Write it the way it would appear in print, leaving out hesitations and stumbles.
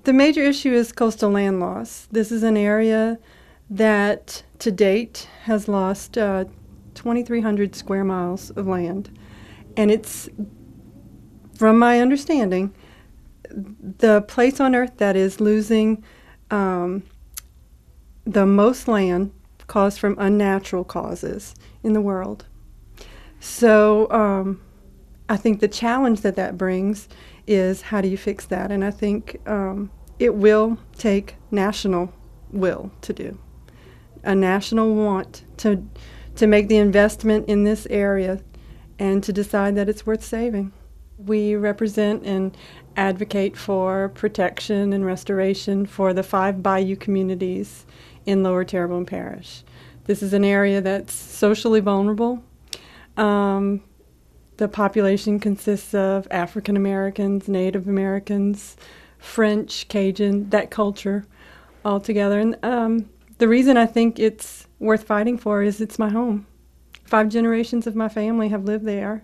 The major issue is coastal land loss. This is an area that to date has lost 2,300 square miles of land. And it's, from my understanding, the place on Earth that is losing the most land caused from unnatural causes in the world. So I think the challenge that that brings is how do you fix that? And I think it will take national will to do, a national want to make the investment in this area and to decide that it's worth saving. We represent and advocate for protection and restoration for the 5 bayou communities in Lower Terrebonne Parish. This is an area that's socially vulnerable. The population consists of African Americans, Native Americans, French, Cajun, that culture all together. And the reason I think it's worth fighting for is it's my home. 5 generations of my family have lived there.